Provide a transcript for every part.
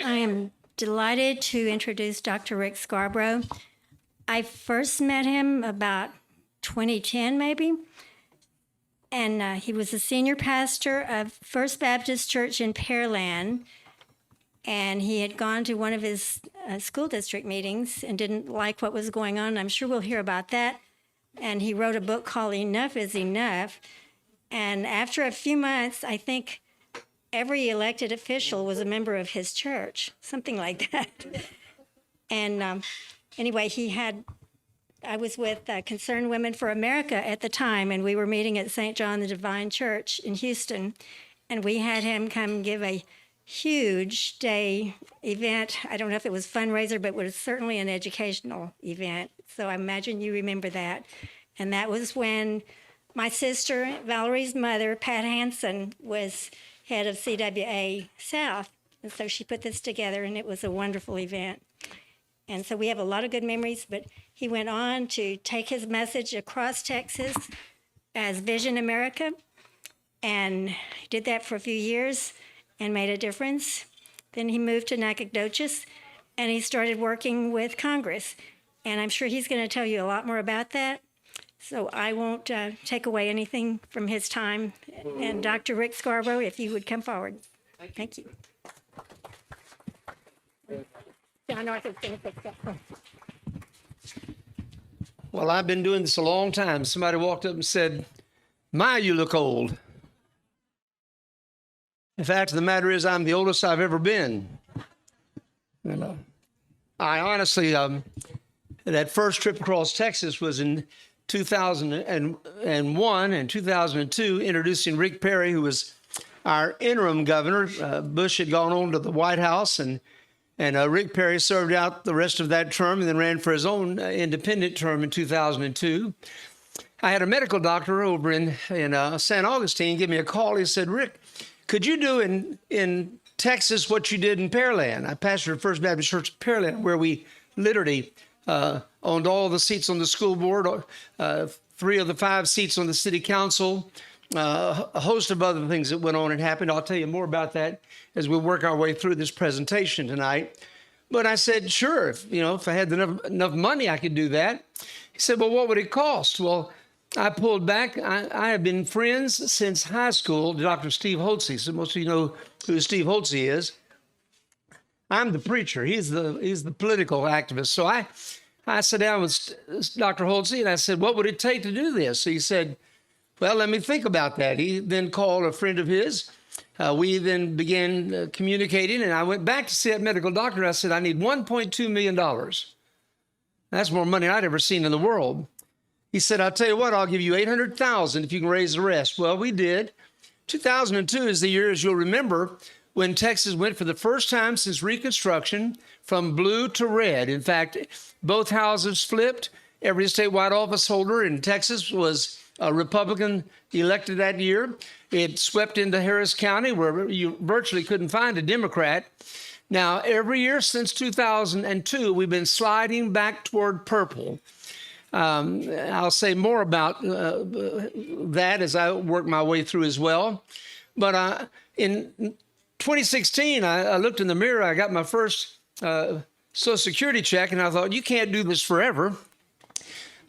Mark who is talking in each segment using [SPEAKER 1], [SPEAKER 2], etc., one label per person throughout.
[SPEAKER 1] I am delighted to introduce Dr. Rick Scarborough. I first met him about 2010, maybe, and he was a senior pastor of First Baptist Church in Pearland, and he had gone to one of his school district meetings and didn't like what was going on. I'm sure we'll hear about that. And he wrote a book called Enough is Enough. And after a few months, I think every elected official was a member of his church, something like that. And anyway, I was with Concerned Women for America at the time, and we were meeting at St. John the Divine Church in Houston, and we had him come give a huge day event. I don't know if it was fundraiser, but it was certainly an educational event. So I imagine you remember that. And that was when my sister, Valerie's mother, Pat Hansen, was head of CWA South. And so she put this together, and it was a wonderful event. And so we have a lot of good memories, but he went on to take his message across Texas as Vision America, and he did that for a few years and made a difference. Then he moved to Nacogdoches, and he started working with Congress. And I'm sure he's going to tell you a lot more about that. So I won't take away anything from his time. And Dr. Rick Scarborough, if you would come forward. Thank you. John North is going to fix that.
[SPEAKER 2] Well, I've been doing this a long time. Somebody walked up and said, "My, you look old." In fact, the matter is, I'm the oldest I've ever been. I honestly, that first trip across Texas was in 2001 and 2002, introducing Rick Perry, who was our interim governor. Bush had gone on to the White House, and Rick Perry served out the rest of that term and then ran for his own independent term in 2002. I had a medical doctor over in San Augustine give me a call. He said, "Rick, could you do in Texas what you did in Pearland?" I pastored First Baptist Church in Pearland, where we literally owned all the seats on the school board, 3 of the 5 seats on the city council, a host of other things that went on and happened. I'll tell you more about that as we work our way through this presentation tonight. But I said, sure, if I had enough money, I could do that. He said, well, what would it cost? Well, I pulled back. I have been friends since high school, Dr. Steve Holtze. So most of you know who Steve Holtze is. I'm the preacher. He's the political activist. So I sat down with Dr. Holtze and I said, what would it take to do this? So he said, well, let me think about that. He then called a friend of his. We then began communicating, and I went back to see that medical doctor. I said, I need $1.2 million. That's more money I'd ever seen in the world. He said, I'll tell you what, I'll give you $800,000 if you can raise the rest. Well, we did. 2002 is the year, as you'll remember, when Texas went for the first time since Reconstruction from blue to red. In fact, both houses flipped. Every statewide office holder in Texas was a Republican elected that year. It swept into Harris County, where you virtually couldn't find a Democrat. Now, every year since 2002, we've been sliding back toward purple. I'll say more about that as I work my way through as well. But in 2016, I looked in the mirror. I got my first Social Security check, and I thought, you can't do this forever.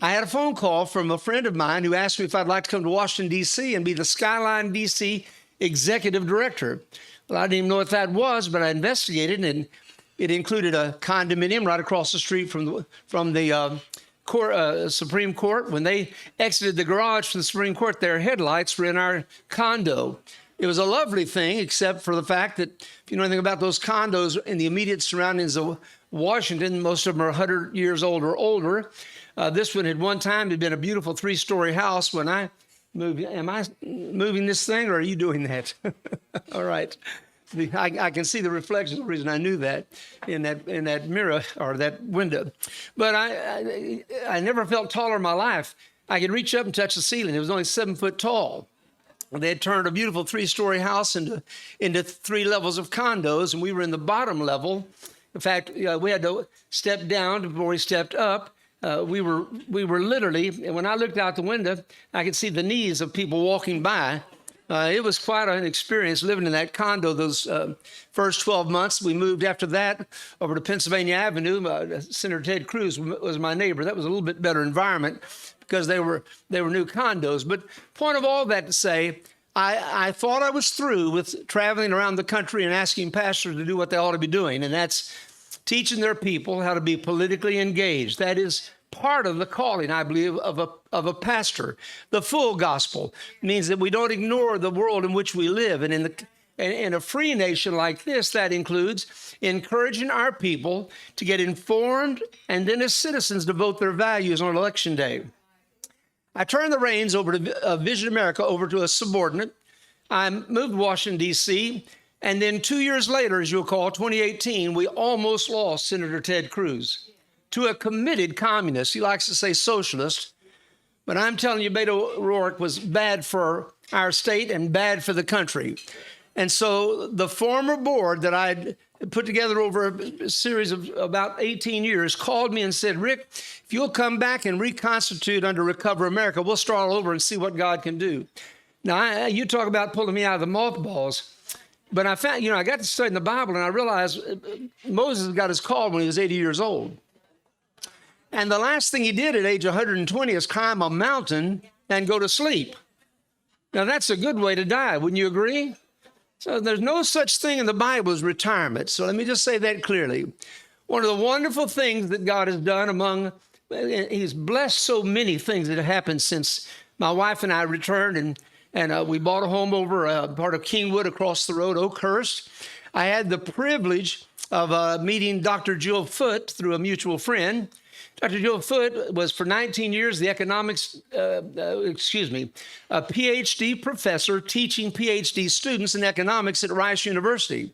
[SPEAKER 2] I had a phone call from a friend of mine who asked me if I'd like to come to Washington, D.C. and be the Skyline D.C. executive director. Well, I didn't even know what that was, but I investigated, and it included a condominium right across the street from the Supreme Court. When they exited the garage from the Supreme Court, their headlights were in our condo. It was a lovely thing, except for the fact that if you know anything about those condos in the immediate surroundings of Washington, most of them are 100 years old or older. This one at one time had been a beautiful 3-story house. When I moved, am I moving this thing, or are you doing that? All right. I can see the reflection. The reason I knew that in that mirror or that window. But I never felt taller in my life. I could reach up and touch the ceiling. It was only 7 foot tall. They had turned a beautiful 3-story house into 3 levels of condos, and we were in the bottom level. In fact, we had to step down before we stepped up. We were literally, and when I looked out the window, I could see the knees of people walking by It was quite an experience living in that condo those first 12 months. We moved after that over to Pennsylvania Avenue. Senator Ted Cruz was my neighbor. That was a little bit better environment because they were new condos. But point of all that to say, I thought I was through with traveling around the country and asking pastors to do what they ought to be doing, and that's teaching their people how to be politically engaged. That is part of the calling, I believe, of a pastor. The full gospel means that we don't ignore the world in which we live. And in a free nation like this, that includes encouraging our people to get informed and then as citizens to vote their values on election day. I turned the reins over to Vision America over to a subordinate. I moved to Washington, D.C., and then 2 years later, as you'll recall, 2018, we almost lost Senator Ted Cruz to a committed communist. He likes to say socialist, but I'm telling you, Beto O'Rourke was bad for our state and bad for the country. And so the former board that I'd put together over a series of about 18 years called me and said, Rick, if you'll come back and reconstitute under Recover America, we'll start all over and see what God can do. Now, you talk about pulling me out of the mothballs, but I found, I got to study the Bible and I realized Moses got his call when he was 80 years old. And the last thing he did at age 120 is climb a mountain and go to sleep. Now, that's a good way to die. Wouldn't you agree? So there's no such thing in the Bible as retirement. So let me just say that clearly. One of the wonderful things that God has done he's blessed so many things that have happened since my wife and I returned and we bought a home over part of Kingwood across the road, Oakhurst. I had the privilege of meeting Dr. Jill Foote through a mutual friend. Dr. Jill Foote was for 19 years the a PhD professor teaching PhD students in economics at Rice University.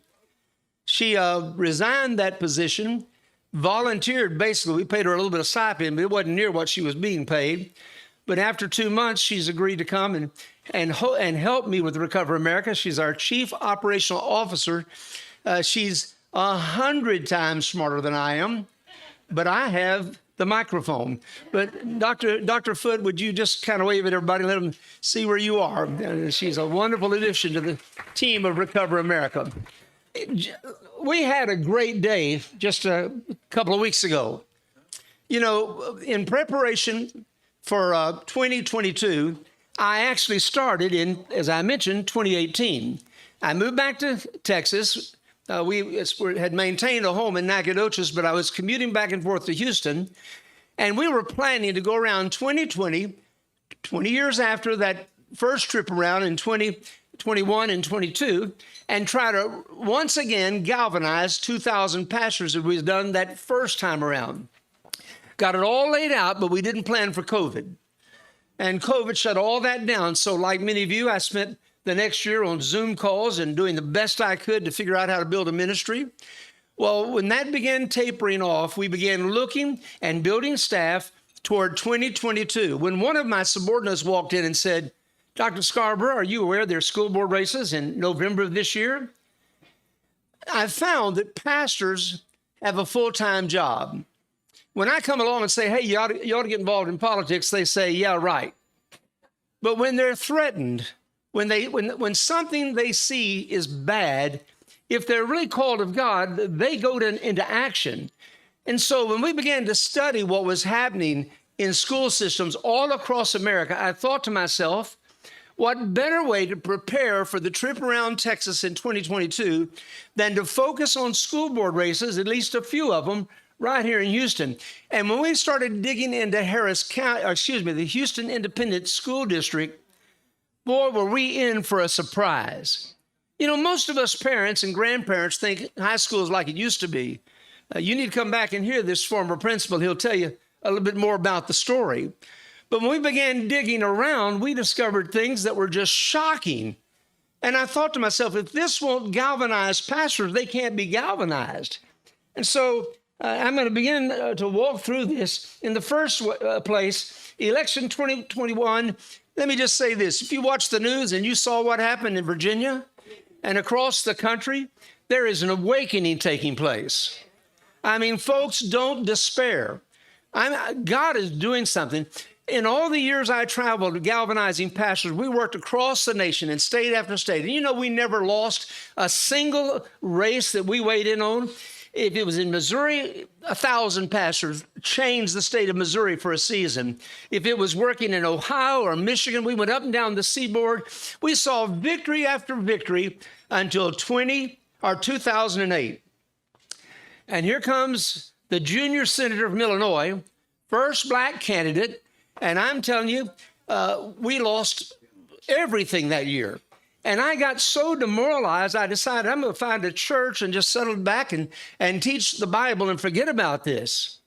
[SPEAKER 2] She resigned that position, volunteered basically. We paid her a little bit of stipend, but it wasn't near what she was being paid. But after 2 months, she's agreed to come and help me with Recover America. She's our chief operational officer. She's 100 times smarter than I am, but I have the microphone. But Dr. Foote, would you just kind of wave at everybody and let them see where you are? She's a wonderful addition to the team of Recover America. We had a great day just a couple of weeks ago. In preparation for 2022, I actually started in, as I mentioned, 2018. I moved back to Texas. We had maintained a home in Nacogdoches, but I was commuting back and forth to Houston. And we were planning to go around 2020, 20 years after that first trip around in 2021 and 22, and try to once again galvanize 2,000 pastors as we've done that first time around. Got it all laid out, but we didn't plan for COVID. And COVID shut all that down. So like many of you, I spent the next year on Zoom calls and doing the best I could to figure out how to build a ministry. Well, when that began tapering off, we began looking and building staff toward 2022. When one of my subordinates walked in and said, Dr. Scarborough, are you aware there's school board races in November of this year? I found that pastors have a full-time job. When I come along and say, hey, you ought to get involved in politics, they say, yeah, right. But when they're threatened, when something they see is bad, if they're really called of God, they go into action. And so when we began to study what was happening in school systems all across America, I thought to myself, what better way to prepare for the trip around Texas in 2022 than to focus on school board races, at least a few of them, right here in Houston. And when we started digging into Harris County, the Houston Independent School District, boy, were we in for a surprise. Most of us parents and grandparents think high school is like it used to be. You need to come back and hear this former principal. He'll tell you a little bit more about the story. But when we began digging around, we discovered things that were just shocking. And I thought to myself, if this won't galvanize pastors, they can't be galvanized. And so I'm going to begin to walk through this. In the first place, election 2021, let me just say this. If you watch the news and you saw what happened in Virginia and across the country, there is an awakening taking place. I mean, folks, don't despair. God is doing something. in all the years I traveled galvanizing pastors, we worked across the nation in state after state. And you know, we never lost a single race that we weighed in on. If it was in Missouri, 1,000 pastors changed the state of Missouri for a season. If it was working in Ohio or Michigan, we went up and down the seaboard. We saw victory after victory until 2008. And here comes the junior senator from Illinois, first black candidate. And I'm telling you, we lost everything that year. And I got so demoralized, I decided I'm going to find a church and just settle back and teach the Bible and forget about this.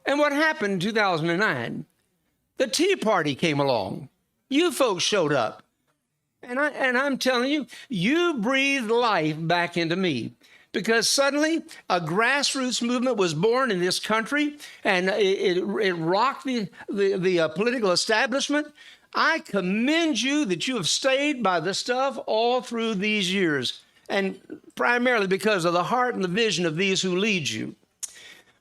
[SPEAKER 2] And what happened in 2009? The Tea Party came along. You folks showed up. And I'm telling you, you breathed life back into me. Because suddenly a grassroots movement was born in this country, and it rocked the political establishment. I commend you that you have stayed by the stuff all through these years, and primarily because of the heart and the vision of these who lead you.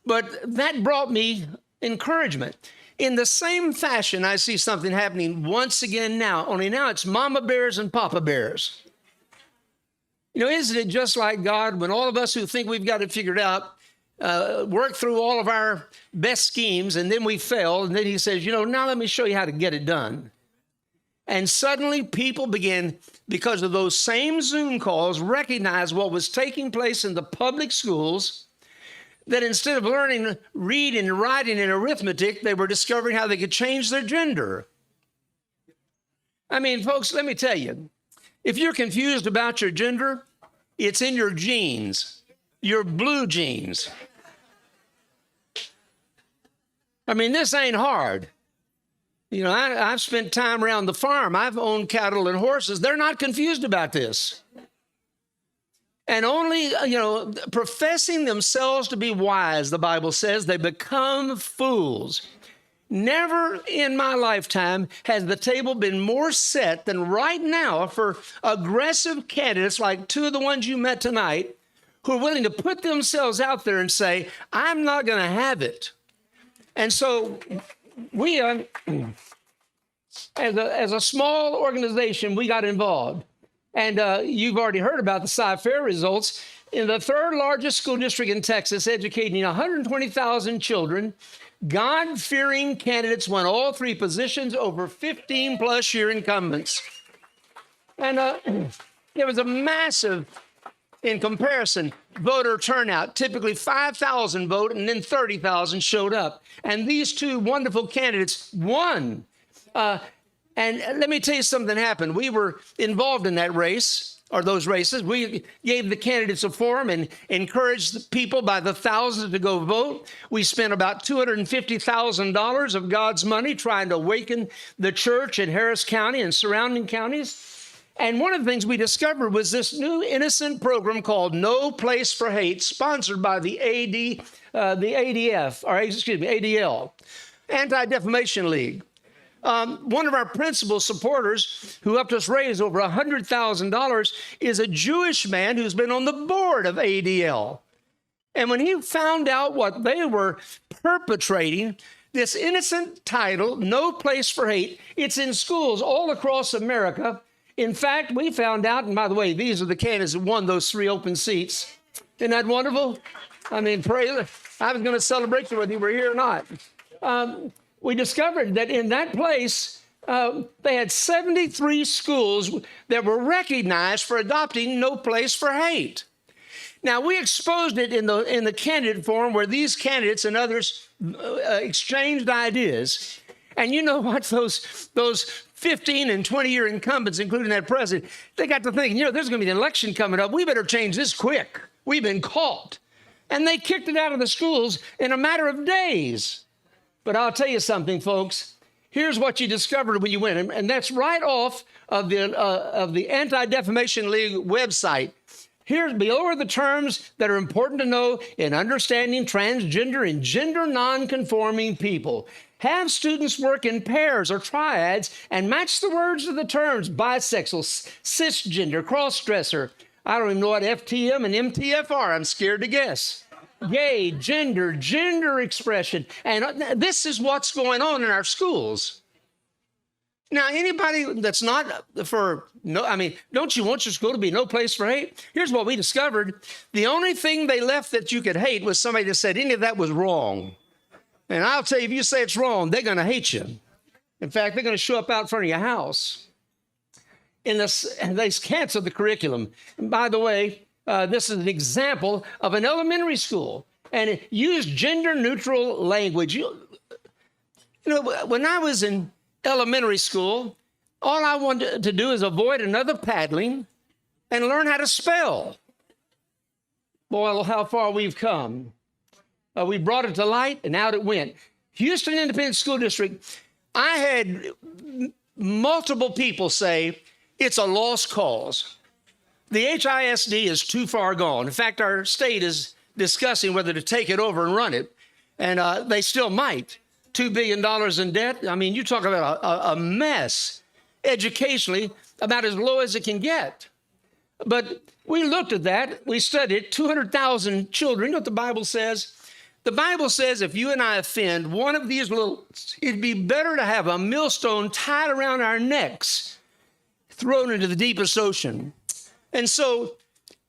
[SPEAKER 2] But that brought me encouragement. In the same fashion, I see something happening once again now, only now it's mama bears and papa bears. You know, isn't it just like God when all of us who think we've got it figured out work through all of our best schemes and then we fail, and then he says, you know, now let me show you how to get it done. And suddenly people began, because of those same Zoom calls, recognize what was taking place in the public schools, that instead of learning reading and writing and arithmetic, they were discovering how they could change their gender. I mean, folks, let me tell you, if you're confused about your gender, it's in your genes, your blue genes. I mean, this ain't hard. You know, I've spent time around the farm. I've owned cattle and horses. They're not confused about this. And only, you know, professing themselves to be wise, the Bible says, they become fools. Never in my lifetime has the table been more set than right now for aggressive candidates like two of the ones you met tonight who are willing to put themselves out there and say, I'm not going to have it. And so we, as a small organization, we got involved. And you've already heard about the Sci-Fair results. In the third largest school district in Texas, educating 120,000 children, God-fearing candidates won all three positions over 15-plus year incumbents. And there was a massive, in comparison, voter turnout. Typically 5,000 vote, and then 30,000 showed up. And these two wonderful candidates won. And let me tell you something happened. We were involved in that race, or those races. We gave the candidates a forum and encouraged the people by the thousands to go vote. We spent about $250,000 of God's money trying to awaken the church in Harris County and surrounding counties. And one of the things we discovered was this new innocent program called No Place for Hate, sponsored by the ADL, Anti-Defamation League. One of our principal supporters, who helped us raise over $100,000, is a Jewish man who's been on the board of ADL. And when he found out what they were perpetrating, this innocent title, No Place for Hate, it's in schools all across America. In fact, we found out, and by the way, these are the candidates that won those 3 open seats. Isn't that wonderful? I mean, praise. I was going to celebrate you whether you were here or not. We discovered that in that place, they had 73 schools that were recognized for adopting No Place for Hate. Now, we exposed it in the candidate forum where these candidates and others exchanged ideas. And you know what? Those 15 and 20-year incumbents, including that president, they got to thinking, you know, there's going to be an election coming up. We better change this quick. We've been caught. And they kicked it out of the schools in a matter of days. But I'll tell you something, folks. Here's what you discovered when you went, and that's right off of the Anti-Defamation League website. Here's below are the terms that are important to know in understanding transgender and gender nonconforming people. Have students work in pairs or triads and match the words to the terms bisexual, cisgender, crossdresser. I don't even know what FTM and MTF are. I'm scared to guess. Gay, gender expression. And this is what's going on in our schools. Now, anybody that's not for no, I mean, don't you want your school to be no place for hate? Here's what we discovered. The only thing they left that you could hate was somebody that said any of that was wrong. And I'll tell you, if you say it's wrong, they're going to hate you. In fact, they're going to show up out front of your house. And they canceled the curriculum. And by the way, this is an example of an elementary school. And it used gender-neutral language. You know, when I was in elementary school, all I wanted to do is avoid another paddling and learn how to spell. Boy, how far we've come. We brought it to light, and out it went. Houston Independent School District, I had multiple people say it's a lost cause. The HISD is too far gone. In fact, our state is discussing whether to take it over and run it, and they still might. $2 billion in debt. I mean, you talk about a mess educationally, about as low as it can get. But we looked at that. We studied 200,000 children. You know what the Bible says? The Bible says if you and I offend one of these little, it'd be better to have a millstone tied around our necks, thrown into the deepest ocean. And so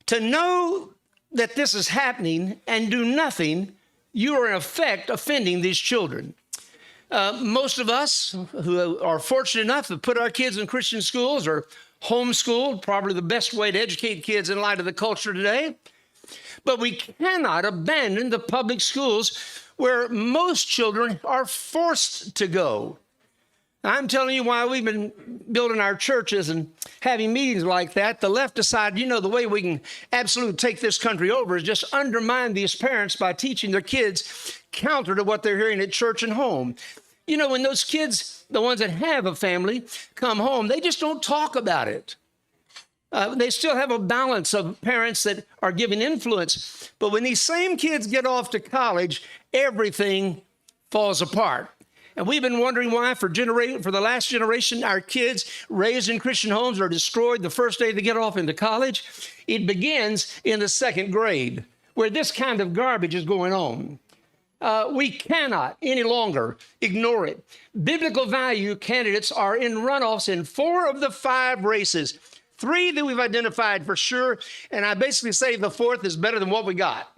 [SPEAKER 2] to know that this is happening and do nothing, you are in effect offending these children. Most of us who are fortunate enough to put our kids in Christian schools or homeschooled, probably the best way to educate kids in light of the culture today. But we cannot abandon the public schools where most children are forced to go. I'm telling you why we've been building our churches and having meetings like that. The left decided, you know, the way we can absolutely take this country over is just undermine these parents by teaching their kids counter to what they're hearing at church and home. You know, when those kids, the ones that have a family, come home, they just don't talk about it. They still have a balance of parents that are giving influence. But when these same kids get off to college, everything falls apart. And we've been wondering why for the last generation, our kids raised in Christian homes are destroyed the first day they get off into college. It begins in the second grade, where this kind of garbage is going on. We cannot any longer ignore it. Biblical value candidates are in runoffs in 4 of the 5 races. 3 that we've identified for sure, and I basically say the 4th is better than what we got.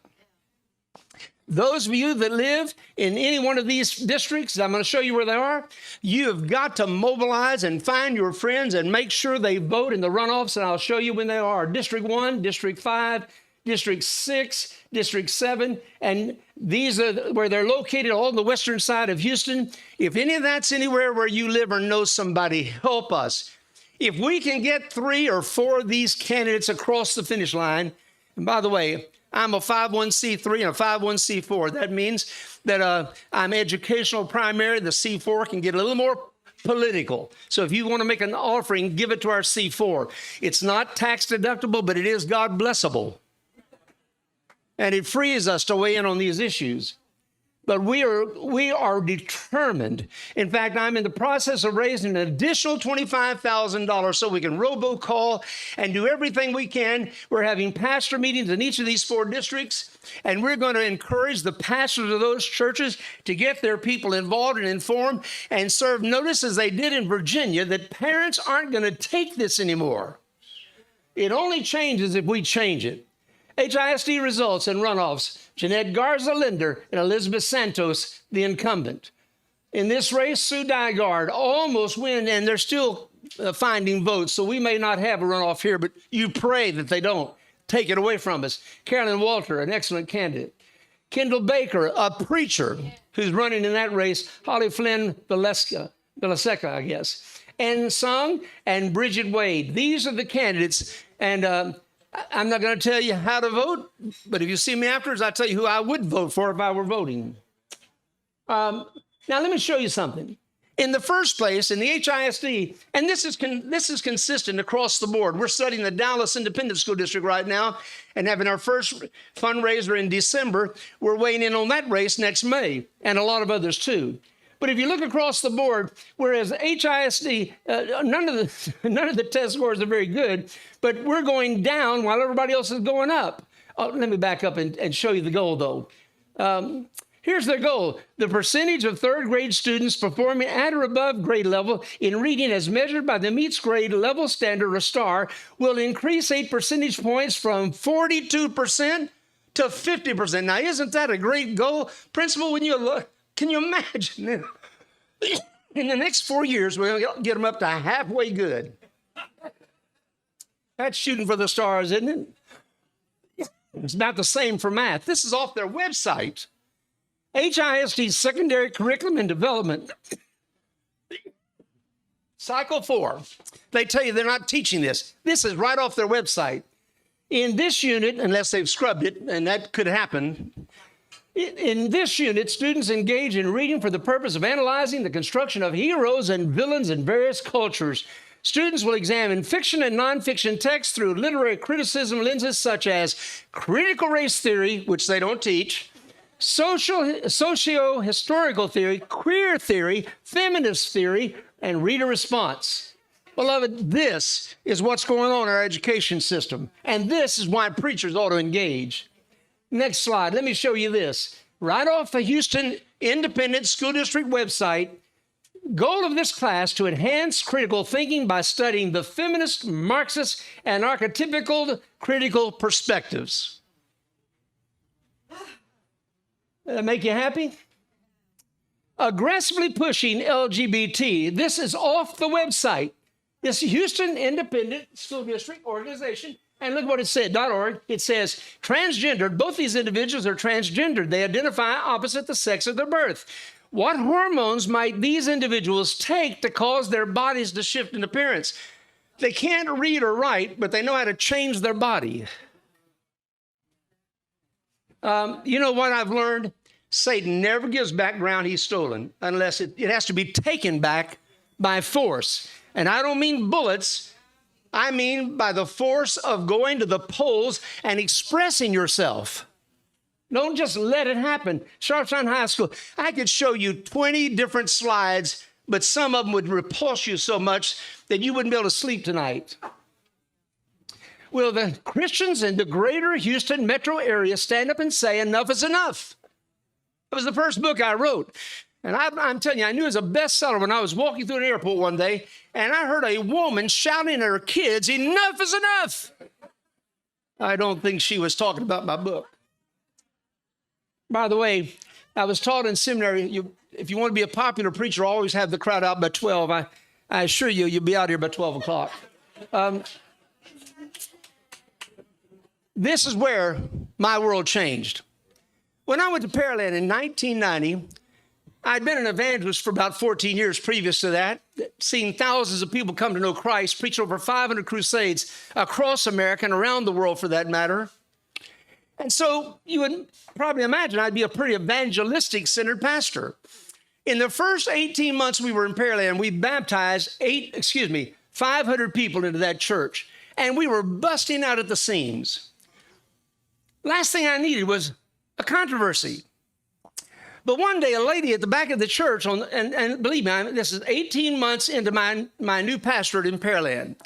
[SPEAKER 2] Those of you that live in any one of these districts, I'm going to show you where they are. You have got to mobilize and find your friends and make sure they vote in the runoffs, and I'll show you when they are. District 1, District 5, District 6, District 7, and these are where they're located all on the western side of Houston. If any of that's anywhere where you live or know somebody, help us. If we can get 3 or 4 of these candidates across the finish line, and by the way, I'm a 501c3 and a 501c4. That means that I'm educational primary. The C4 can get a little more political. So if you want to make an offering, give it to our C4. It's not tax deductible, but it is God blessable. And it frees us to weigh in on these issues. But we are determined. In fact, I'm in the process of raising an additional $25,000 so we can robocall and do everything we can. We're having pastor meetings in each of these 4 districts, and we're going to encourage the pastors of those churches to get their people involved and informed and serve notice, as they did in Virginia, that parents aren't going to take this anymore. It only changes if we change it. HISD results and runoffs. Jeanette Garza-Linder and Elizabeth Santos, the incumbent. In this race, Sue Dygard almost win, and they're still finding votes, so we may not have a runoff here, but you pray that they don't take it away from us. Carolyn Walter, an excellent candidate. Kendall Baker, a preacher who's running in that race. Holly Flynn Velaseca, I guess. Ann Sung and Bridget Wade. These are the candidates, and I'm not going to tell you how to vote, but if you see me afterwards, I'll tell you who I would vote for if I were voting. Now, let me show you something. In the first place, in the HISD, and this is consistent across the board. We're studying the Dallas Independent School District right now and having our first fundraiser in December. We're weighing in on that race next May, and a lot of others too. But if you look across the board, whereas HISD, none of the test scores are very good, but we're going down while everybody else is going up. Let me back up and show you the goal, though. Here's their goal. The percentage of third grade students performing at or above grade level in reading as measured by the meets grade level standard or STAR will increase 8 percentage points from 42% to 50%. Now, isn't that a great goal? Principal, when you look, can you imagine? In the next 4 years, we're going to get them up to halfway good. That's shooting for the stars, isn't it? It's about the same for math. This is off their website. HISD Secondary Curriculum and Development. Cycle 4. They tell you they're not teaching this. This is right off their website. In this unit, unless they've scrubbed it, and that could happen, in this unit, students engage in reading for the purpose of analyzing the construction of heroes and villains in various cultures. Students will examine fiction and nonfiction texts through literary criticism lenses such as critical race theory, which they don't teach, socio-historical theory, queer theory, feminist theory, and reader response. Beloved, this is what's going on in our education system, and this is why preachers ought to engage. Next slide, let me show you this. Right off the Houston Independent School District website, goal of this class to enhance critical thinking by studying the feminist, Marxist, and archetypical critical perspectives. That make you happy? Aggressively pushing LGBT. This is off the website. This Houston Independent School District organization. And look what it said, .org. It says, transgendered. Both these individuals are transgendered. They identify opposite the sex of their birth. What hormones might these individuals take to cause their bodies to shift in appearance? They can't read or write, but they know how to change their body. You know what I've learned? Satan never gives back ground he's stolen unless it has to be taken back by force. And I don't mean bullets. I mean by the force of going to the polls and expressing yourself. Don't just let it happen. Sharpstown High School, I could show you 20 different slides, but some of them would repulse you so much that you wouldn't be able to sleep tonight. Will the Christians in the greater Houston metro area stand up and say enough is enough? It was the first book I wrote. And I'm telling you, I knew it was a bestseller when I was walking through an airport one day, and I heard a woman shouting at her kids, enough is enough. I don't think she was talking about my book. By the way, I was taught in seminary, if you want to be a popular preacher, always have the crowd out by 12. I assure you, you'll be out here by 12 o'clock. This is where my world changed. When I went to Pearland in 1990, I'd been an evangelist for about 14 years previous to that, seen thousands of people come to know Christ, preached over 500 crusades across America and around the world for that matter. And so you would probably imagine I'd be a pretty evangelistic-centered pastor. In the first 18 months we were in Pearland, we baptized 500 people into that church, and we were busting out at the seams. Last thing I needed was a controversy. But one day, a lady at the back of the church, and believe me, this is 18 months into my new pastorate in Pearland.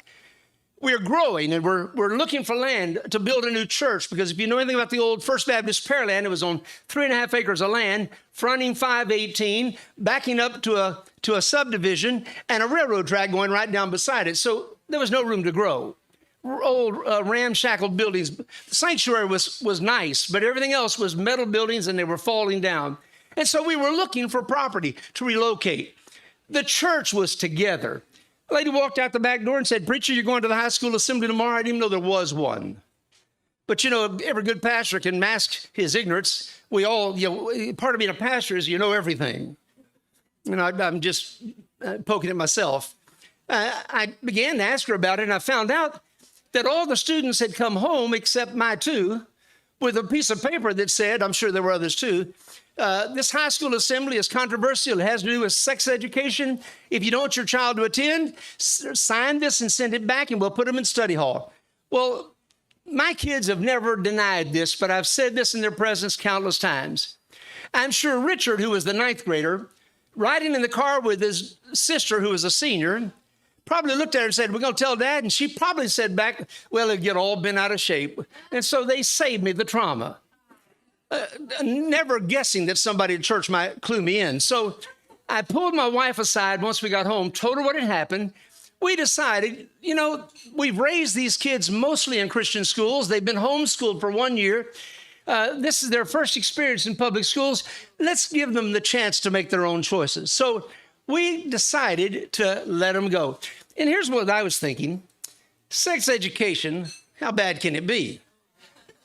[SPEAKER 2] We're growing, and we're looking for land to build a new church, because if you know anything about the old First Baptist Pearland, it was on 3.5 acres of land, fronting 518, backing up to a subdivision, and a railroad track going right down beside it. So there was no room to grow. Old ramshackle buildings. The sanctuary was nice, but everything else was metal buildings, and they were falling down. And so we were looking for property to relocate. The church was together. A lady walked out the back door and said, "Preacher, you're going to the high school assembly tomorrow?" I didn't even know there was one. But, you know, every good pastor can mask his ignorance. We all, part of being a pastor is you know everything. And I'm just poking at myself. I began to ask her about it, and I found out that all the students had come home except my two with a piece of paper that said, I'm sure there were others too, this high school assembly is controversial. It has to do with sex education. If you don't want your child to attend, sign this and send it back, and we'll put them in study hall. Well, my kids have never denied this, but I've said this in their presence countless times. I'm sure Richard, who was the 9th grader, riding in the car with his sister, who was a senior, probably looked at her and said, "We're going to tell Dad." And she probably said back, "Well, it'll get all bent out of shape." And so they saved me the trauma. never guessing that somebody at church might clue me in. So I pulled my wife aside once we got home, told her what had happened. We decided, we've raised these kids mostly in Christian schools. They've been homeschooled for 1 year. This is their first experience in public schools. Let's give them the chance to make their own choices. So we decided to let them go. And here's what I was thinking. Sex education, how bad can it be?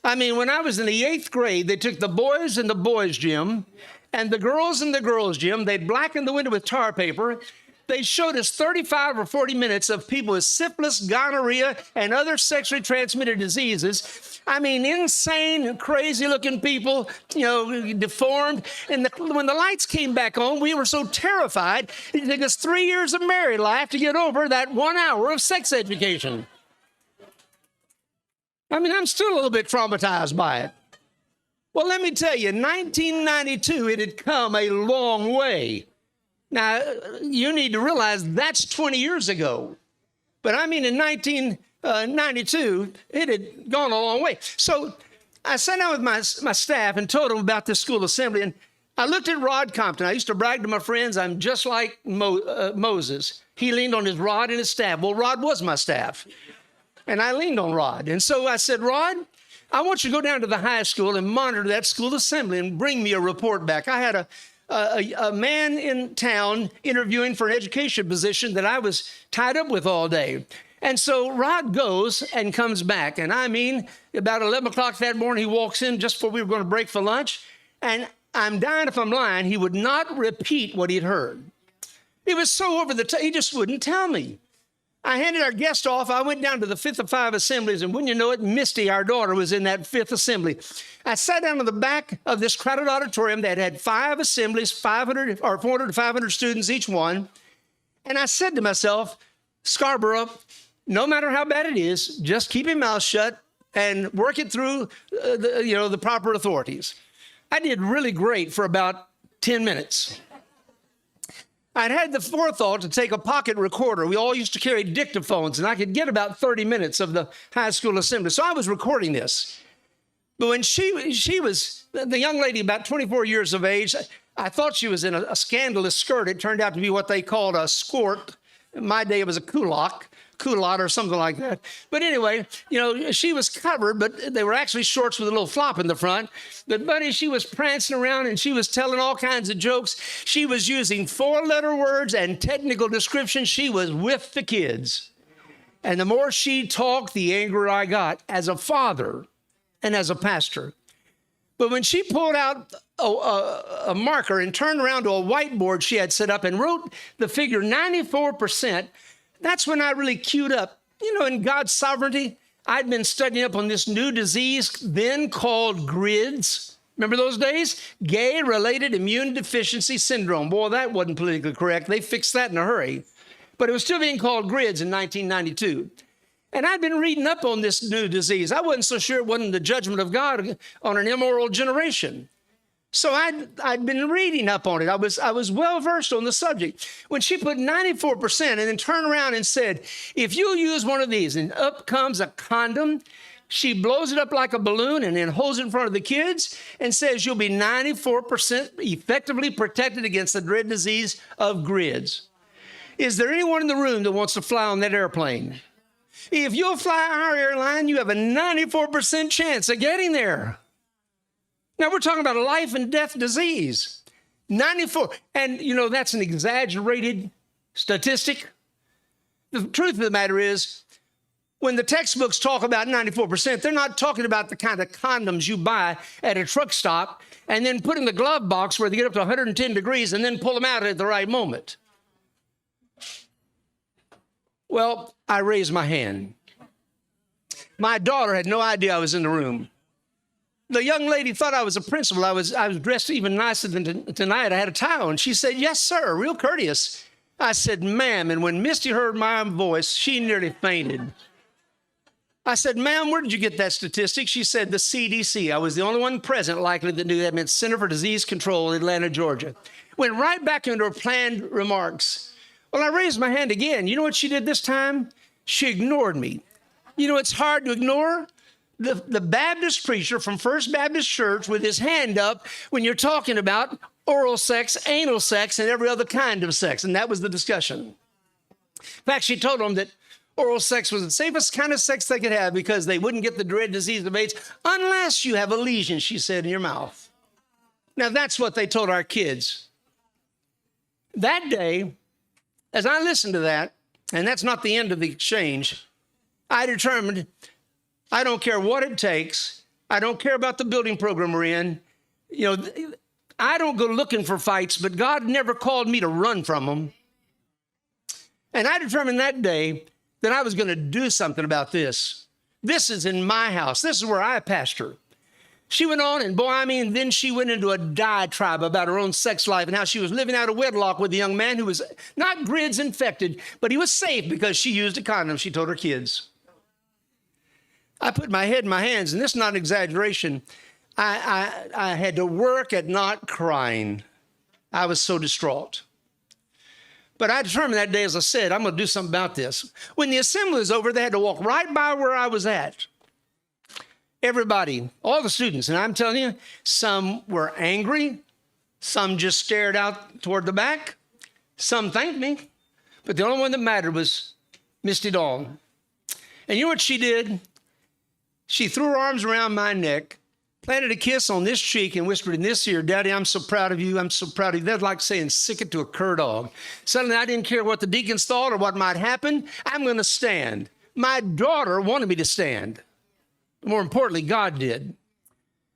[SPEAKER 2] I mean, when I was in the 8th grade, they took the boys in the boys' gym and the girls in the girls' gym. They'd blackened the window with tar paper. They showed us 35 or 40 minutes of people with syphilis, gonorrhea, and other sexually transmitted diseases. I mean, insane, crazy-looking people, deformed. And when the lights came back on, we were so terrified, it took us 3 years of married life to get over that 1 hour of sex education. I mean, I'm still a little bit traumatized by it. Well, let me tell you, 1992, it had come a long way. Now, you need to realize that's 20 years ago. But I mean, in 1992, it had gone a long way. So I sat down with my staff and told them about this school assembly. And I looked at Rod Compton. I used to brag to my friends, I'm just like Moses. He leaned on his rod and his staff. Well, Rod was my staff. And I leaned on Rod. And so I said, Rod, I want you to go down to the high school and monitor that school assembly and bring me a report back. I had a man in town interviewing for an education position that I was tied up with all day. And so Rod goes and comes back. And I mean, about 11 o'clock that morning, he walks in just before we were going to break for lunch. And I'm dying if I'm lying, he would not repeat what he'd heard. It was so over the top, he just wouldn't tell me. I handed our guest off. I went down to the 5th of 5 assemblies, and wouldn't you know it, Misty, our daughter, was in that 5th assembly. I sat down in the back of this crowded auditorium that had 5 assemblies, 400 to 500 students each one, and I said to myself, Scarborough, no matter how bad it is, just keep your mouth shut and work it through the proper authorities. I did really great for about 10 minutes. I'd had the forethought to take a pocket recorder. We all used to carry dictaphones, and I could get about 30 minutes of the high school assembly. So I was recording this. But when she was, the young lady, about 24 years of age, I thought she was in a scandalous skirt. It turned out to be what they called a skort. In my day, it was a culotte or something like that. But anyway, she was covered, but they were actually shorts with a little flop in the front. But buddy, she was prancing around and she was telling all kinds of jokes. She was using 4-letter words and technical descriptions. She was with the kids. And the more she talked, the angrier I got as a father and as a pastor. But when she pulled out a marker and turned around to a whiteboard she had set up and wrote the figure 94%, that's when I really queued up. In God's sovereignty, I'd been studying up on this new disease then called GRIDS. Remember those days? Gay-related immune deficiency syndrome. Boy, that wasn't politically correct. They fixed that in a hurry. But it was still being called GRIDS in 1992. And I'd been reading up on this new disease. I wasn't so sure it wasn't the judgment of God on an immoral generation. So I'd been reading up on it. I was well-versed on the subject. When she put 94% and then turned around and said, if you use one of these, and up comes a condom, she blows it up like a balloon and then holds it in front of the kids and says you'll be 94% effectively protected against the dread disease of GRIDS. Is there anyone in the room that wants to fly on that airplane? If you'll fly our airline, you have a 94% chance of getting there. Now, we're talking about a life and death disease. 94. And, that's an exaggerated statistic. The truth of the matter is, when the textbooks talk about 94%, they're not talking about the kind of condoms you buy at a truck stop and then put in the glove box where they get up to 110 degrees and then pull them out at the right moment. Well, I raised my hand. My daughter had no idea I was in the room. The young lady thought I was a principal. I was dressed even nicer than tonight. I had a tie on. She said, yes, sir, real courteous. I said, ma'am. And when Misty heard my voice, she nearly fainted. I said, ma'am, where did you get that statistic? She said, the CDC. I was the only one present likely that knew that meant Center for Disease Control, Atlanta, Georgia. Went right back into her planned remarks. Well, I raised my hand again. You know what she did this time? She ignored me. It's hard to ignore, the Baptist preacher from First Baptist Church with his hand up when you're talking about oral sex, anal sex, and every other kind of sex. And that was the discussion. In fact, she told him that oral sex was the safest kind of sex they could have because they wouldn't get the dread disease of AIDS unless you have a lesion, she said, in your mouth. Now, that's what they told our kids. That day, as I listened to that, and that's not the end of the exchange, I determined I don't care what it takes. I don't care about the building program we're in. You know, I don't go looking for fights, but God never called me to run from them. And I determined that day that I was going to do something about this. This is in my house. This is where I pastor. She went on, and boy, then she went into a diatribe about her own sex life and how she was living out of wedlock with a young man who was not GRIDS infected, but he was safe because she used a condom, she told her kids. I put my head in my hands, and this is not an exaggeration. I had to work at not crying. I was so distraught. But I determined that day, as I said, I'm going to do something about this. When the assembly was over, they had to walk right by where I was at. Everybody, all the students, and I'm telling you, some were angry, some just stared out toward the back, some thanked me, but the only one that mattered was Misty Dawn. And you know what she did? She threw her arms around my neck, planted a kiss on this cheek, and whispered in this ear, Daddy, I'm so proud of you. I'm so proud of you. That's like saying sick it to a cur dog. Suddenly, I didn't care what the deacons thought or what might happen. I'm going to stand. My daughter wanted me to stand. More importantly, God did.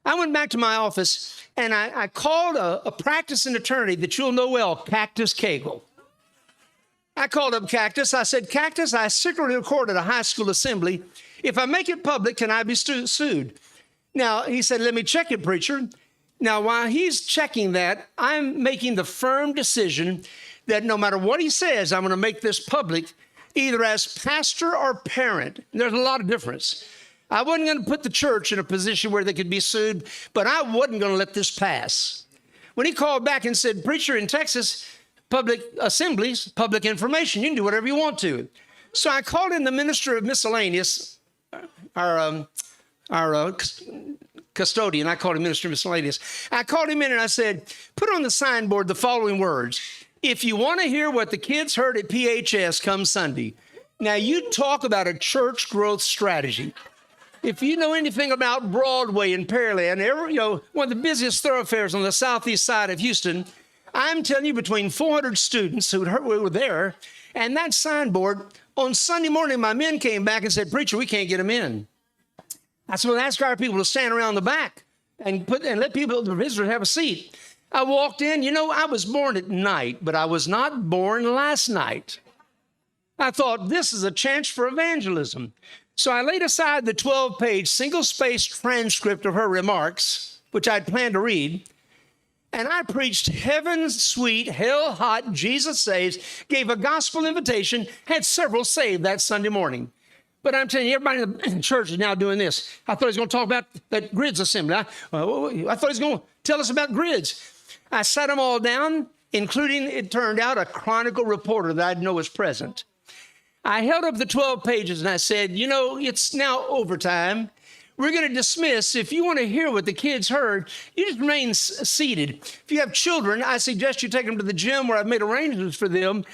[SPEAKER 2] I went back to my office, and I called a practicing attorney that you'll know well, Cactus Cagle. I called up Cactus. I said, Cactus, I secretly recorded a high school assembly. If I make it public, can I be sued? Now, he said, let me check it, preacher. Now, while he's checking that, I'm making the firm decision that no matter what he says, I'm going to make this public, either as pastor or parent. And there's a lot of difference. I wasn't going to put the church in a position where they could be sued, but I wasn't going to let this pass. When he called back and said, preacher, in Texas, public assemblies, public information, you can do whatever you want to. So I called in the minister of miscellaneous, our custodian. I called him Minister of Miscellaneous. I called him in and I said, put on the signboard the following words. If you want to hear what the kids heard at PHS come Sunday. Now, you talk about a church growth strategy. If you know anything about Broadway and Pearland, one of the busiest thoroughfares on the southeast side of Houston, I'm telling you, between 400 students who were there and that signboard, on Sunday morning, my men came back and said, preacher, we can't get them in. I said, well, ask our people to stand around the back and let the visitors have a seat. I walked in. I was born at night, but I was not born last night. I thought, this is a chance for evangelism. So I laid aside the 12-page single-spaced transcript of her remarks, which I'd planned to read, and I preached heaven's sweet, hell-hot, Jesus saves, gave a gospel invitation, had several saved that Sunday morning. But I'm telling you, everybody in the church is now doing this. I thought he was going to talk about that GRIDS assembly. I thought he was going to tell us about GRIDS. I sat them all down, including, it turned out, a Chronicle reporter that I didn't know was present. I held up the 12 pages and I said, it's now overtime. We're going to dismiss. If you want to hear what the kids heard, you just remain seated. If you have children, I suggest you take them to the gym where I've made arrangements for them.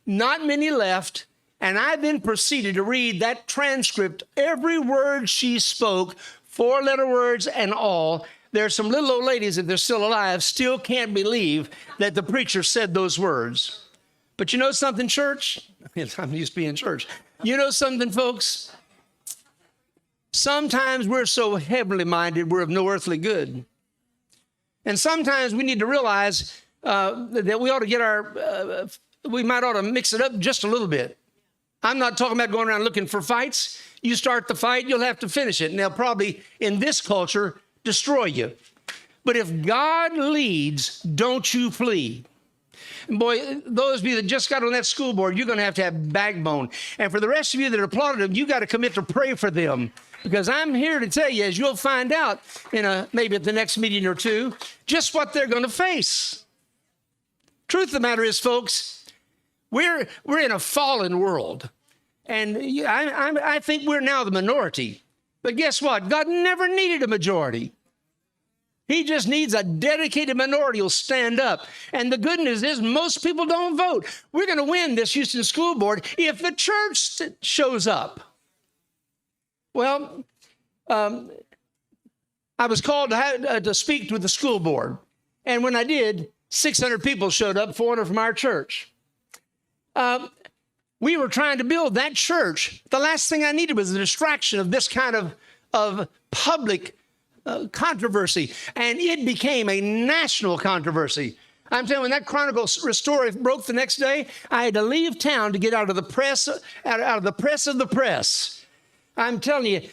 [SPEAKER 2] Not many left. And I then proceeded to read that transcript, every word she spoke, 4-letter words and all. There are some little old ladies, if they're still alive, still can't believe that the preacher said those words. But you know something, church? I'm used to being in church. You know something, folks? Sometimes we're so heavenly minded, we're of no earthly good. And sometimes we need to realize that we ought to get we might ought to mix it up just a little bit. I'm not talking about going around looking for fights. You start the fight, you'll have to finish it. And they'll probably, in this culture, destroy you. But if God leads, don't you flee. And boy, those of you that just got on that school board, you're going to have backbone. And for the rest of you that applauded them, you got to commit to pray for them. Because I'm here to tell you, as you'll find out maybe at the next meeting or two, just what they're going to face. Truth of the matter is, folks, we're in a fallen world. And I think we're now the minority. But guess what? God never needed a majority. He just needs a dedicated minority who'll stand up. And the good news is most people don't vote. We're going to win this Houston School Board if the church shows up. Well, I was called to speak with the school board. And when I did, 600 people showed up, 400 from our church. We were trying to build that church. The last thing I needed was a distraction of this kind of public controversy, and it became a national controversy. I'm telling you, when that Chronicle story broke the next day, I had to leave town to get out of the press, out of the press of the press. I'm telling you,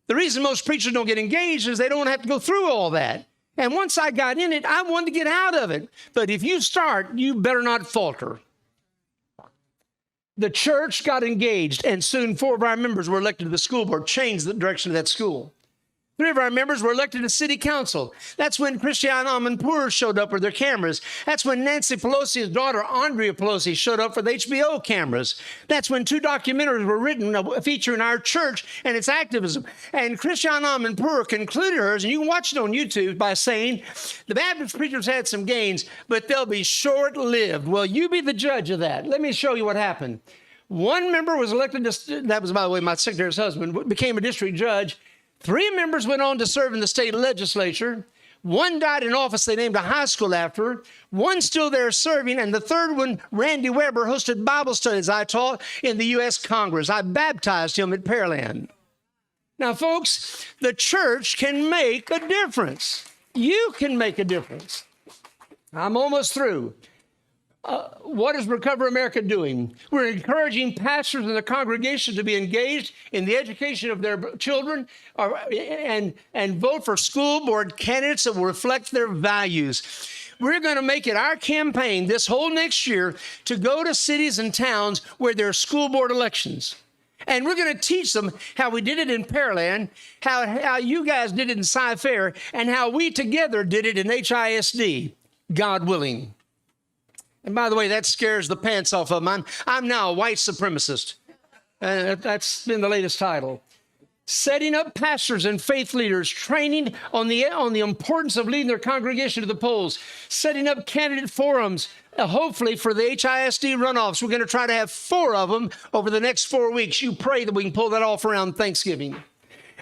[SPEAKER 2] the reason most preachers don't get engaged is they don't have to go through all that. And once I got in it, I wanted to get out of it. But if you start, you better not falter. The church got engaged, and soon 4 of our members were elected to the school board, changed the direction of that school. 3 of our members were elected to city council. That's when Christiane Amanpour showed up with their cameras. That's when Nancy Pelosi's daughter, Andrea Pelosi, showed up with HBO cameras. That's when 2 documentaries were written featuring our church and its activism. And Christiane Amanpour concluded hers, and you can watch it on YouTube, by saying, the Baptist preachers had some gains, but they'll be short-lived. Well, you be the judge of that. Let me show you what happened. 1 member was elected to, that was, by the way, my secretary's husband, became a district judge. 3 members went on to serve in the state legislature. 1 died in office. They named a high school after her. 1 still there serving. And the 3rd one, Randy Weber, hosted Bible studies I taught in the U.S. Congress. I baptized him at Pearland. Now, folks, the church can make a difference. You can make a difference. I'm almost through. What is Recover America doing? We're encouraging pastors and the congregation to be engaged in the education of their children and vote for school board candidates that will reflect their values. We're going to make it our campaign this whole next year to go to cities and towns where there are school board elections. And we're going to teach them how we did it in Pearland, how you guys did it in Sci-Fair, and how we together did it in HISD, God willing. And by the way, that scares the pants off of them. I'm now a white supremacist. That's been the latest title. Setting up pastors and faith leaders, training on the importance of leading their congregation to the polls, setting up candidate forums, hopefully for the HISD runoffs. We're going to try to have 4 of them over the next 4 weeks. You pray that we can pull that off around Thanksgiving.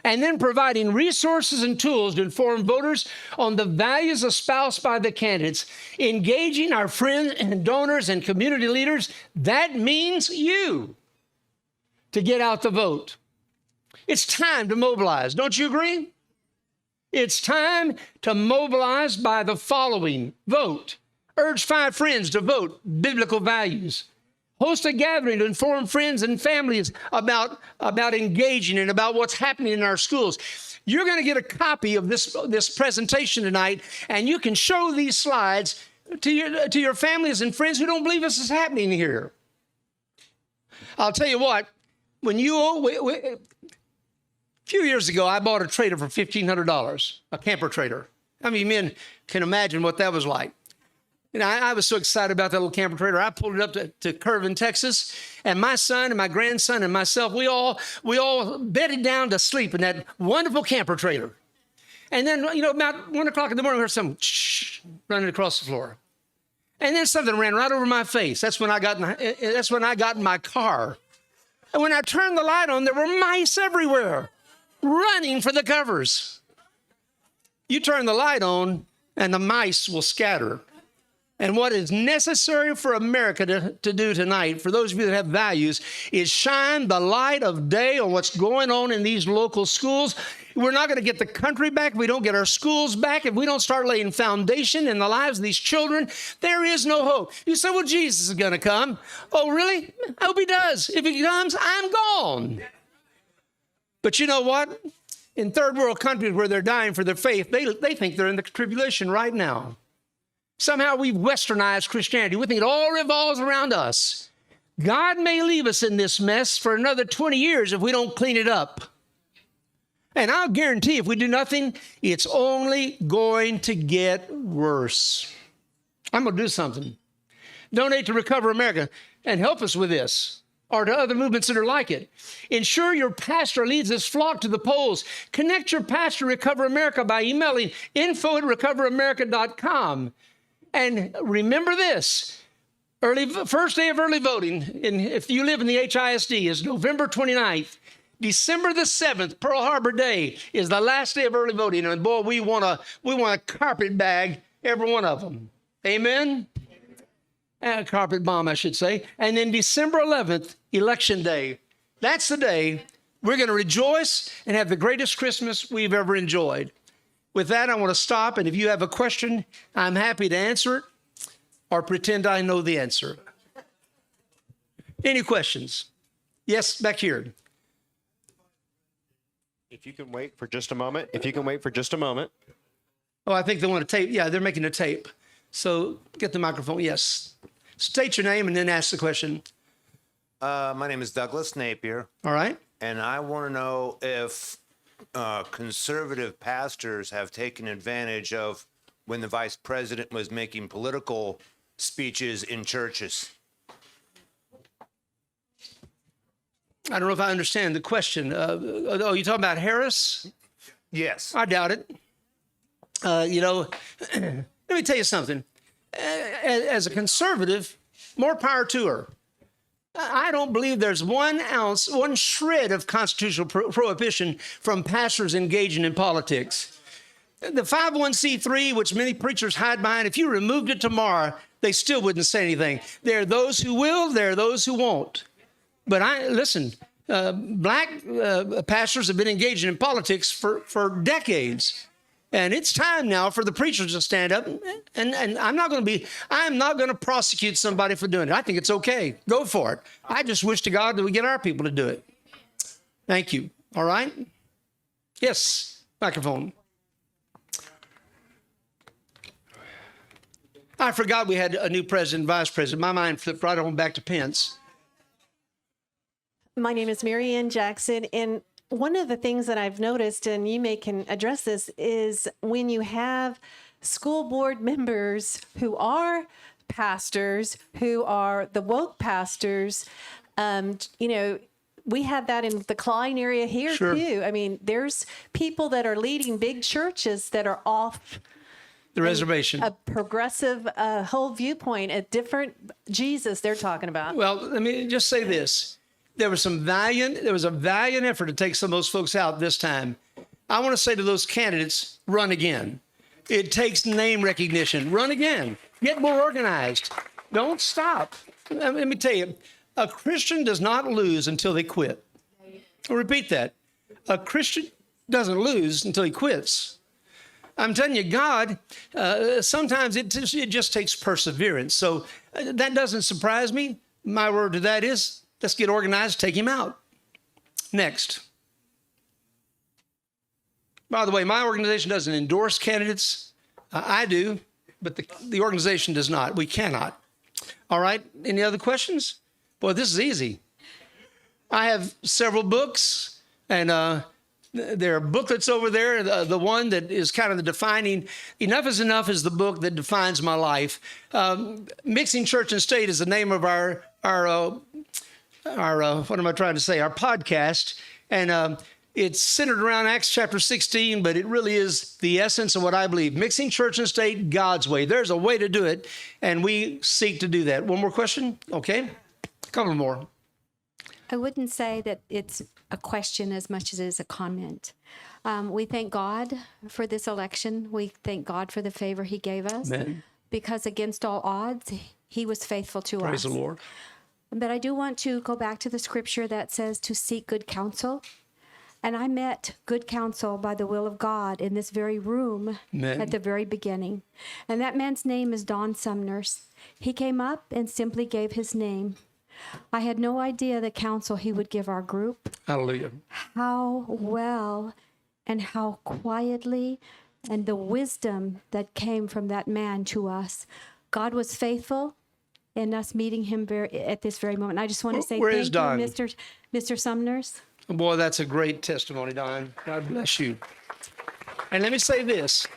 [SPEAKER 2] And then providing resources and tools to inform voters on the values espoused by the candidates, engaging our friends and donors and community leaders. That means you to get out the vote. It's time to mobilize. Don't you agree? It's time to mobilize by the following. Vote. Urge 5 friends to vote biblical values. Host a gathering to inform friends and families about engaging and about what's happening in our schools. You're going to get a copy of this presentation tonight, and you can show these slides to your families and friends who don't believe this is happening here. I'll tell you what, a few years ago, I bought a trailer for $1,500, a camper trailer. How many men can imagine what that was like? You know, I was so excited about that little camper trailer. I pulled it up to Curvin, Texas, and my son and my grandson and myself, we all bedded down to sleep in that wonderful camper trailer. And then, about 1 o'clock in the morning, we heard some running across the floor. And then something ran right over my face. That's when I got in my car. And when I turned the light on, there were mice everywhere, running for the covers. You turn the light on, and the mice will scatter. And what is necessary for America to do tonight, for those of you that have values, is shine the light of day on what's going on in these local schools. We're not going to get the country back if we don't get our schools back, if we don't start laying foundation in the lives of these children. There is no hope. You say, well, Jesus is going to come. Oh, really? I hope he does. If he comes, I'm gone. But you know what? In third world countries where they're dying for their faith, they think they're in the tribulation right now. Somehow we've westernized Christianity. We think it all revolves around us. God may leave us in this mess for another 20 years if we don't clean it up. And I'll guarantee if we do nothing, it's only going to get worse. I'm going to do something. Donate to Recover America and help us with this. or to other movements that are like it. Ensure your pastor leads his flock to the polls. Connect your pastor to Recover America by emailing info@recoveramerica.com. And remember this, first day of early voting, if you live in the HISD, is November 29th. December the 7th, Pearl Harbor Day, is the last day of early voting. And boy, we want a carpet bag, every one of them. Amen? A carpet bomb, I should say. And then December 11th, Election Day. That's the day we're going to rejoice and have the greatest Christmas we've ever enjoyed. With that, I want to stop. And if you have a question, I'm happy to answer it or pretend I know the answer. Any questions? Yes, back here.
[SPEAKER 3] If you can wait for just a moment.
[SPEAKER 2] Oh, I think they want a tape. Yeah, they're making a tape. So get the microphone. Yes. State your name and then ask the question.
[SPEAKER 4] My name is Douglas Napier,
[SPEAKER 2] All right.
[SPEAKER 4] and I want to know if conservative pastors have taken advantage of when the vice president was making political speeches in churches.
[SPEAKER 2] I don't know if I understand the question. You're talking about Harris?
[SPEAKER 4] Yes.
[SPEAKER 2] I doubt it. Let me tell you something. As a conservative, more power to her. I don't believe there's 1 ounce, 1 shred of constitutional prohibition from pastors engaging in politics. The 501c3, which many preachers hide behind, if you removed it tomorrow, they still wouldn't say anything. There are those who will, there are those who won't. But black pastors have been engaging in politics for decades. And it's time now for the preachers to stand up. And I'm not going to prosecute somebody for doing it. I think it's okay. Go for it. I just wish to God that we get our people to do it. Thank you. All right? Yes, microphone. I forgot we had a new president, vice president. My mind flipped right on back to Pence.
[SPEAKER 5] My name is Mary Ann Jackson, and one of the things that I've noticed, and you can address this, is when you have school board members who are pastors, who are the woke pastors, we have that in the Klein area here
[SPEAKER 2] Sure.
[SPEAKER 5] too. I mean, there's people that are leading big churches that are off
[SPEAKER 2] The reservation.
[SPEAKER 5] a progressive whole viewpoint, a different Jesus they're talking about.
[SPEAKER 2] Well, let me just say this. There was a valiant effort to take some of those folks out this time. I want to say to those candidates, run again. It takes name recognition. Run again. Get more organized. Don't stop. Let me tell you, a Christian does not lose until they quit. I'll repeat that. A Christian doesn't lose until he quits. I'm telling you, God, sometimes it just takes perseverance. So that doesn't surprise me. My word to that is, let's get organized, take him out. Next. By the way, my organization doesn't endorse candidates. I do, but the organization does not. We cannot. All right. Any other questions? Boy, this is easy. I have several books, and there are booklets over there. The one that is kind of the defining, Enough is Enough is the book that defines my life. Mixing Church and State is the name of our podcast. And it's centered around Acts chapter 16, but it really is the essence of what I believe. Mixing church and state God's way. There's a way to do it, and we seek to do that. One more question? Okay. A couple more.
[SPEAKER 6] I wouldn't say that it's a question as much as it is a comment. We thank God for this election. We thank God for the favor he gave us.
[SPEAKER 2] Amen.
[SPEAKER 6] Because against all odds, he was faithful to us.
[SPEAKER 2] Praise the Lord.
[SPEAKER 6] But I do want to go back to the scripture that says to seek good counsel. And I met good counsel by the will of God in this very room
[SPEAKER 2] Amen.
[SPEAKER 6] At the very beginning. And that man's name is Don Sumners. He came up and simply gave his name. I had no idea the counsel he would give our group.
[SPEAKER 2] Hallelujah.
[SPEAKER 6] How well and how quietly, and the wisdom that came from that man to us. God was faithful in us meeting him at this very moment. I just want to say
[SPEAKER 2] Where
[SPEAKER 6] thank
[SPEAKER 2] is
[SPEAKER 6] you,
[SPEAKER 2] Don?
[SPEAKER 6] Mr. Sumners.
[SPEAKER 2] Boy, that's a great testimony, Don. God bless you. And let me say this.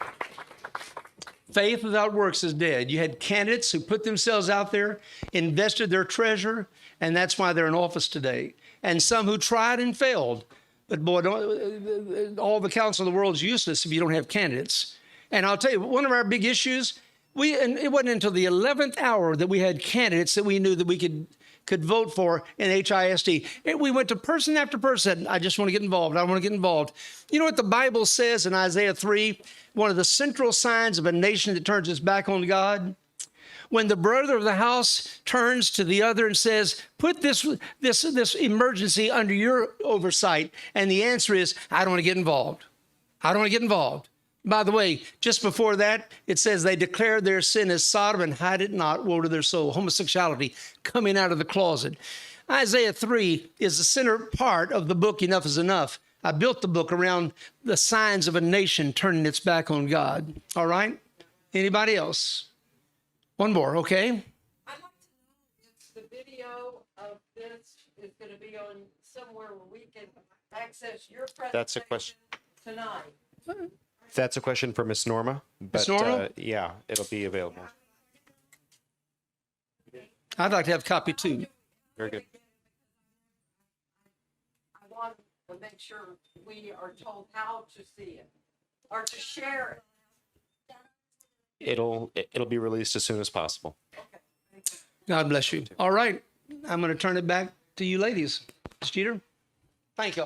[SPEAKER 2] Faith without works is dead. You had candidates who put themselves out there, invested their treasure, and that's why they're in office today. And some who tried and failed. But boy, all the counsel of the world is useless if you don't have candidates. And I'll tell you, one of our big issues, and it wasn't until the 11th hour that we had candidates that we knew that we could vote for in HISD. And we went to person after person. I just want to get involved. I want to get involved. You know what the Bible says in Isaiah 3? One of the central signs of a nation that turns its back on God? When the brother of the house turns to the other and says, put this emergency under your oversight. And the answer is, I don't want to get involved. I don't want to get involved. By the way, just before that, it says they declare their sin as Sodom and hide it not. Woe to their soul. Homosexuality coming out of the closet. Isaiah 3 is the center part of the book, Enough is Enough. I built the book around the signs of a nation turning its back on God. All right? Anybody else? One more, okay?
[SPEAKER 7] I'd like to know if the video of this is going to be on somewhere where we can access your presentation
[SPEAKER 3] That's a question.
[SPEAKER 7] tonight.
[SPEAKER 3] That's a question for Miss Norma. But,
[SPEAKER 2] Norma?
[SPEAKER 3] yeah, it'll be available.
[SPEAKER 2] I'd like to have a copy too.
[SPEAKER 3] Very good.
[SPEAKER 7] I want to make sure we are told how to see it or to share it.
[SPEAKER 3] It'll be released as soon as possible.
[SPEAKER 2] God bless you. All right. I'm going to turn it back to you ladies. Ms. Jeter, thank you.